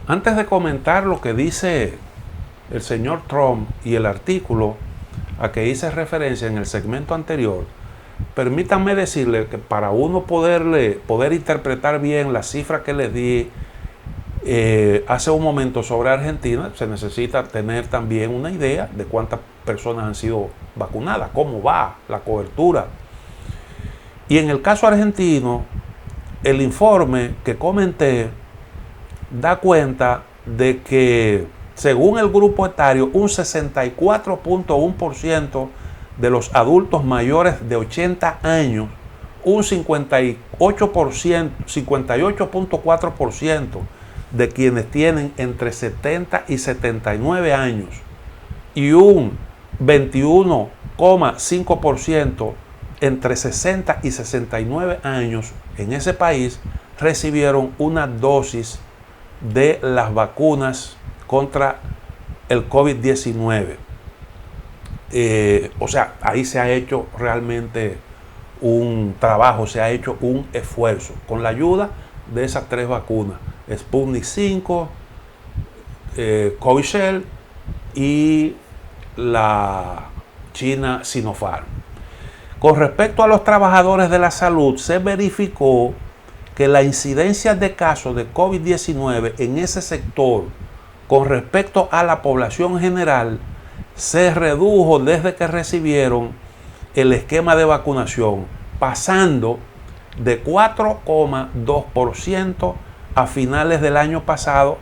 Antes de comentar lo que dice el señor Trump y el artículo a que hice referencia en el segmento anterior, permítanme decirle que para uno poder interpretar bien las cifras que les di hace un momento sobre Argentina, se necesita tener también una idea de cuántas personas han sido vacunadas, cómo va la cobertura. Y en el caso argentino, el informe que comenté da cuenta de que, según el grupo etario, un 64.1% de los adultos mayores de 80 años, un 58.4% de quienes tienen entre 70 y 79 años y un 21.5% entre 60 y 69 años en ese país recibieron una dosis de las vacunas contra el COVID-19. O sea, ahí se ha hecho realmente un trabajo, se ha hecho un esfuerzo con la ayuda de esas tres vacunas: Sputnik 5, Covishield y la China Sinopharm. Con respecto a los trabajadores de la salud, se verificó que la incidencia de casos de COVID-19 en ese sector con respecto a la población general se redujo desde que recibieron el esquema de vacunación, pasando de 4,2% a finales del año pasado,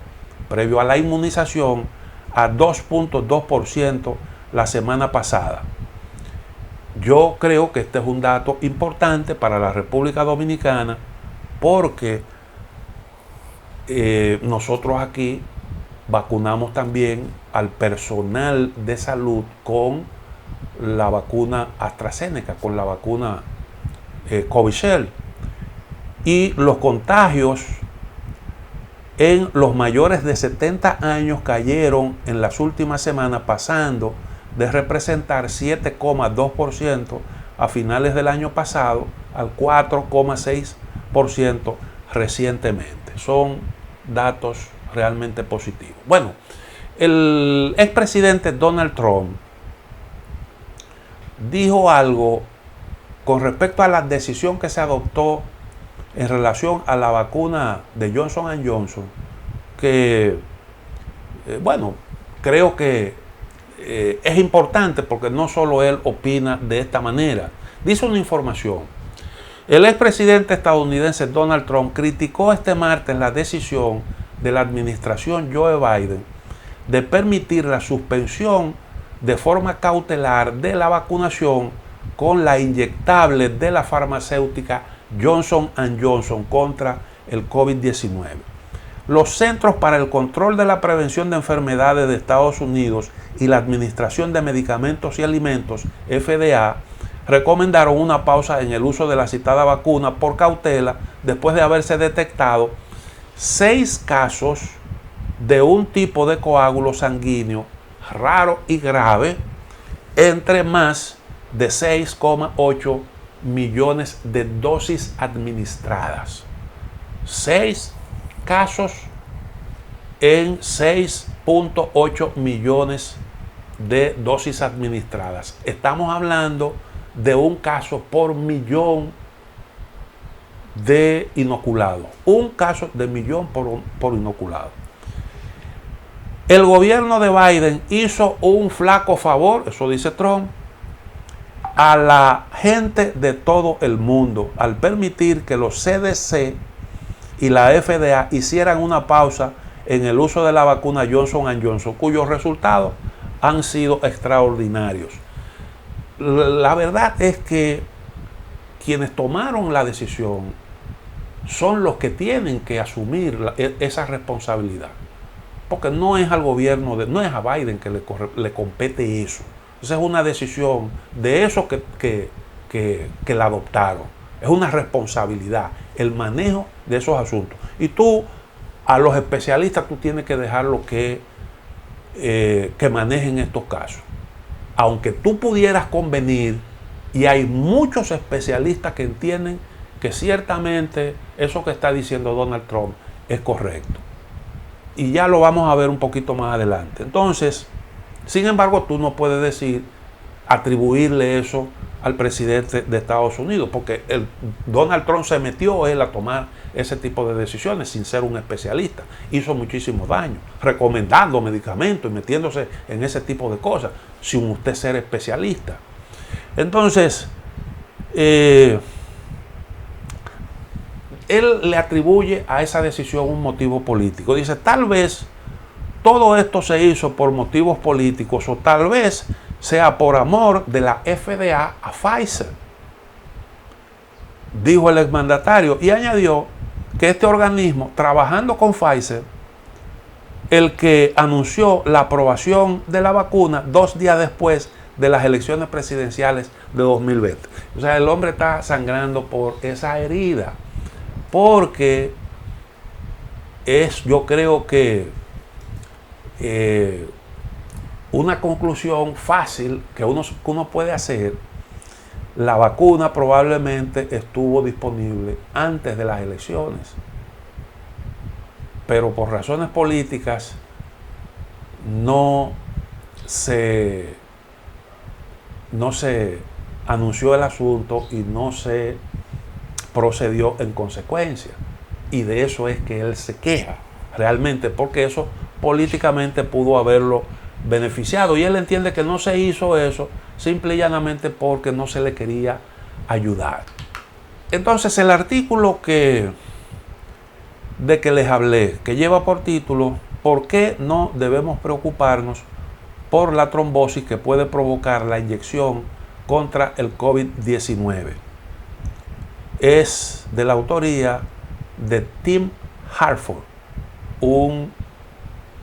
previo a la inmunización, a 2,2% la semana pasada. Yo creo que este es un dato importante para la República Dominicana porque nosotros aquí vacunamos también al personal de salud con la vacuna AstraZeneca, con la vacuna Covishield. Y los contagios en los mayores de 70 años cayeron en las últimas semanas, pasando de representar 7,2% a finales del año pasado al 4,6% recientemente. Son datos realmente positivos. Bueno, el expresidente Donald Trump dijo algo con respecto a la decisión que se adoptó en relación a la vacuna de Johnson & Johnson, que, bueno, creo que es importante porque no solo él opina de esta manera. Dice una información: el expresidente estadounidense Donald Trump criticó este martes la decisión de la administración Joe Biden de permitir la suspensión de forma cautelar de la vacunación con la inyectable de la farmacéutica Johnson & Johnson contra el COVID-19. Los Centros para el Control de la Prevención de Enfermedades de Estados Unidos y la Administración de Medicamentos y Alimentos, FDA, recomendaron una pausa en el uso de la citada vacuna por cautela después de haberse detectado 6 casos de un tipo de coágulo sanguíneo raro y grave entre más de 6,8 millones de dosis administradas. 6 casos en 6,8 millones de dosis administradas. Estamos hablando de un caso por millón de inoculados. Un caso de millón por inoculado. El gobierno de Biden hizo un flaco favor, eso dice Trump, a la gente de todo el mundo al permitir que los CDC y la FDA hicieran una pausa en el uso de la vacuna Johnson & Johnson, cuyos resultados han sido extraordinarios. La verdad es que quienes tomaron la decisión son los que tienen que asumir esa responsabilidad, porque no es al gobierno, no es a Biden que le compete eso. Esa es una decisión de esos que la adoptaron. Es una responsabilidad el manejo de esos asuntos. Y tú, a los especialistas, tú tienes que dejarlo que manejen estos casos. Aunque tú pudieras convenir, y hay muchos especialistas que entienden que ciertamente eso que está diciendo Donald Trump es correcto. Y ya lo vamos a ver un poquito más adelante. Entonces, sin embargo, tú no puedes decir, atribuirle eso al presidente de Estados Unidos, porque Donald Trump se metió él a tomar ese tipo de decisiones sin ser un especialista. Hizo muchísimo daño, recomendando medicamentos y metiéndose en ese tipo de cosas, sin usted ser especialista. Entonces, él le atribuye a esa decisión un motivo político. Dice, tal vez todo esto se hizo por motivos políticos o tal vez sea por amor de la FDA a Pfizer, dijo el exmandatario, y añadió que este organismo, trabajando con Pfizer, el que anunció la aprobación de la vacuna 2 días después de las elecciones presidenciales de 2020. O sea, el hombre está sangrando por esa herida, porque yo creo que una conclusión fácil que uno puede hacer: la vacuna probablemente estuvo disponible antes de las elecciones, pero por razones políticas no se anunció el asunto y no se procedió en consecuencia. Y de eso es que él se queja realmente, porque eso políticamente pudo haberlo beneficiado, y él entiende que no se hizo eso simple y llanamente porque no se le quería ayudar. Entonces, el artículo de que les hablé, que lleva por título ¿por qué no debemos preocuparnos por la trombosis que puede provocar la inyección contra el COVID-19? Es de la autoría de Tim Harford, un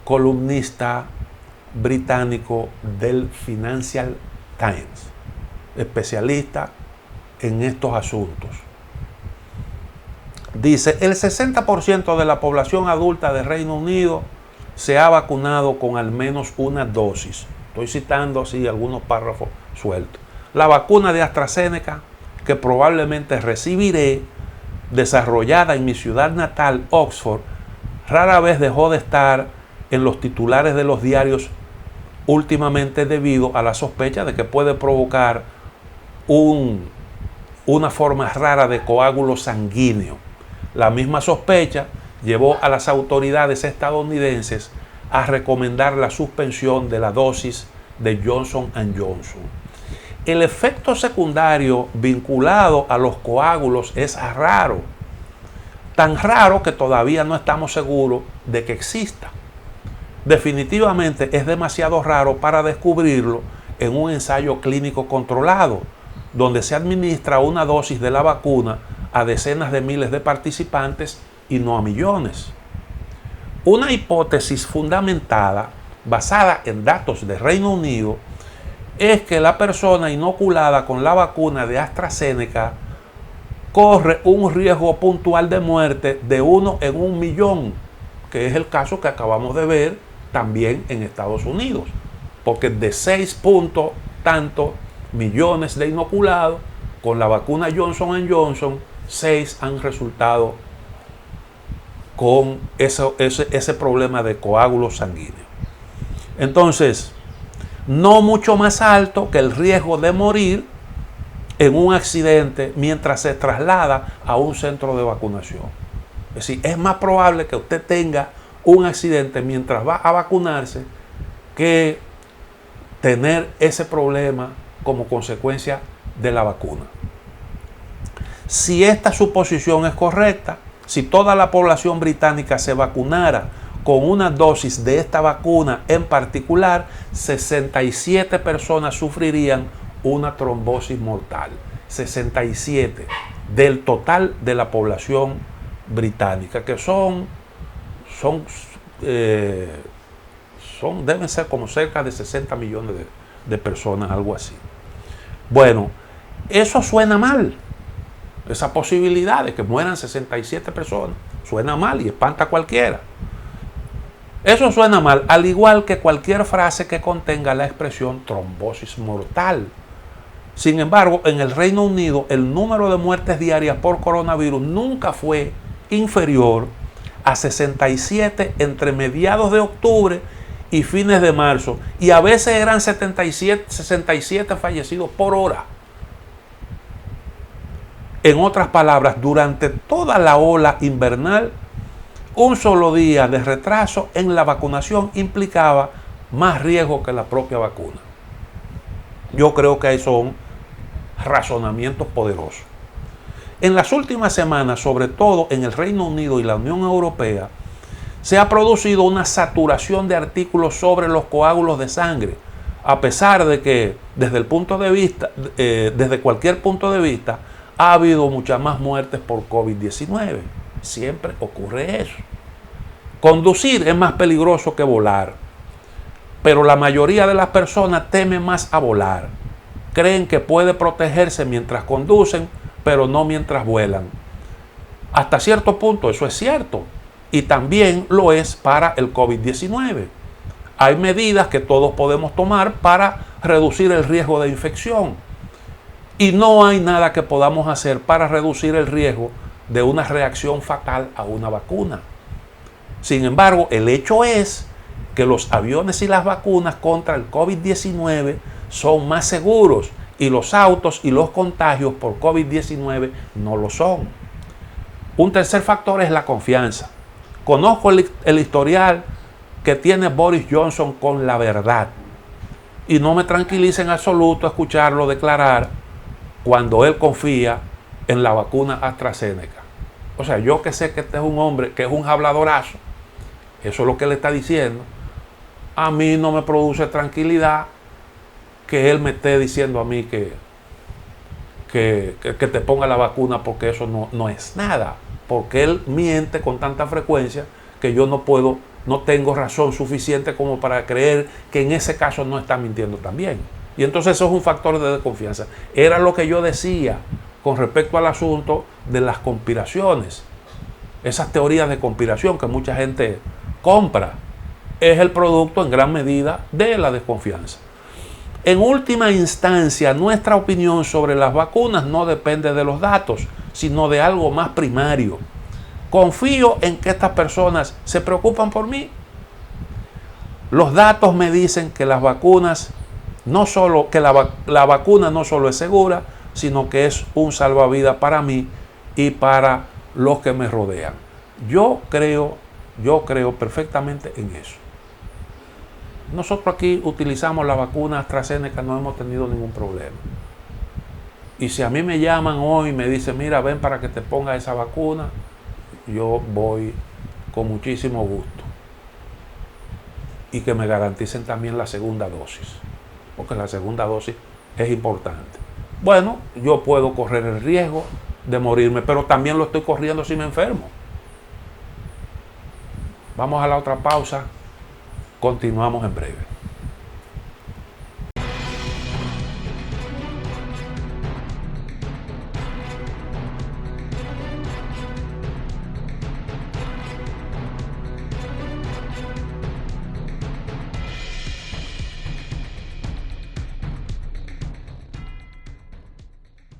columnista británico del Financial Times, especialista en estos asuntos. Dice, el 60% de la población adulta de Reino Unido se ha vacunado con al menos una dosis. Estoy citando así algunos párrafos sueltos. La vacuna de AstraZeneca, que probablemente recibiré, desarrollada en mi ciudad natal, Oxford, rara vez dejó de estar en los titulares de los diarios últimamente debido a la sospecha de que puede provocar una forma rara de coágulo sanguíneo. La misma sospecha llevó a las autoridades estadounidenses a recomendar la suspensión de la dosis de Johnson & Johnson. El efecto secundario vinculado a los coágulos es raro, tan raro que todavía no estamos seguros de que exista. Definitivamente es demasiado raro para descubrirlo en un ensayo clínico controlado, donde se administra una dosis de la vacuna a decenas de miles de participantes y no a millones. Una hipótesis fundamentada, basada en datos de Reino Unido, es que la persona inoculada con la vacuna de AstraZeneca corre un riesgo puntual de muerte de 1 en 1 millón, que es el caso que acabamos de ver también en Estados Unidos, porque de 6 tantos millones de inoculados con la vacuna Johnson & Johnson, 6 han resultado con ese problema de coágulo sanguíneo. Entonces, no mucho más alto que el riesgo de morir en un accidente mientras se traslada a un centro de vacunación. Es decir, es más probable que usted tenga un accidente mientras va a vacunarse que tener ese problema como consecuencia de la vacuna. Si esta suposición es correcta, si toda la población británica se vacunara con una dosis de esta vacuna en particular, 67 personas sufrirían una trombosis mortal. 67 del total de la población británica, que deben ser como cerca de 60 millones de personas, algo así. Bueno, eso suena mal. Esa posibilidad de que mueran 67 personas suena mal y espanta a cualquiera. Eso suena mal, al igual que cualquier frase que contenga la expresión trombosis mortal. Sin embargo, en el Reino Unido, el número de muertes diarias por coronavirus nunca fue inferior a 67 entre mediados de octubre y fines de marzo. Y a veces eran 67 fallecidos por hora. En otras palabras, durante toda la ola invernal, un solo día de retraso en la vacunación implicaba más riesgo que la propia vacuna. Yo creo que son razonamientos poderosos. En las últimas semanas, sobre todo en el Reino Unido y la Unión Europea, se ha producido una saturación de artículos sobre los coágulos de sangre, a pesar de que desde cualquier punto de vista, ha habido muchas más muertes por COVID-19. Siempre ocurre eso. Conducir es más peligroso que volar, pero la mayoría de las personas temen más a volar. Creen que puede protegerse mientras conducen, pero no mientras vuelan. Hasta cierto punto eso es cierto, y también lo es para el COVID-19. Hay medidas que todos podemos tomar para reducir el riesgo de infección, y no hay nada que podamos hacer para reducir el riesgo de una reacción fatal a una vacuna. Sin embargo, el hecho es que los aviones y las vacunas contra el COVID-19 son más seguros y los autos y los contagios por COVID-19 no lo son. Un tercer factor es la confianza. Conozco el historial que tiene Boris Johnson con la verdad y no me tranquiliza en absoluto escucharlo declarar cuando él confía en la vacuna AstraZeneca. O sea, yo que sé que este es un hombre que es un habladorazo, eso es lo que él está diciendo, a mí no me produce tranquilidad que él me esté diciendo a mí que te ponga la vacuna, porque eso no es nada, porque él miente con tanta frecuencia que yo no tengo razón suficiente como para creer que en ese caso no está mintiendo también. Y entonces eso es un factor de desconfianza. Era lo que yo decía con respecto al asunto de las conspiraciones. Esas teorías de conspiración que mucha gente compra es el producto en gran medida de la desconfianza. En última instancia, nuestra opinión sobre las vacunas no depende de los datos, sino de algo más primario. Confío en que estas personas se preocupan por mí. Los datos me dicen que las vacunas la vacuna no solo es segura, sino que es un salvavidas para mí y para los que me rodean. Yo creo perfectamente en eso. Nosotros aquí utilizamos la vacuna AstraZeneca, no hemos tenido ningún problema. Y si a mí me llaman hoy y me dicen, mira, ven para que te ponga esa vacuna, yo voy con muchísimo gusto. Y que me garanticen también la segunda dosis, porque la segunda dosis es importante. Bueno, yo puedo correr el riesgo de morirme, pero también lo estoy corriendo si me enfermo. Vamos a la otra pausa. Continuamos en breve.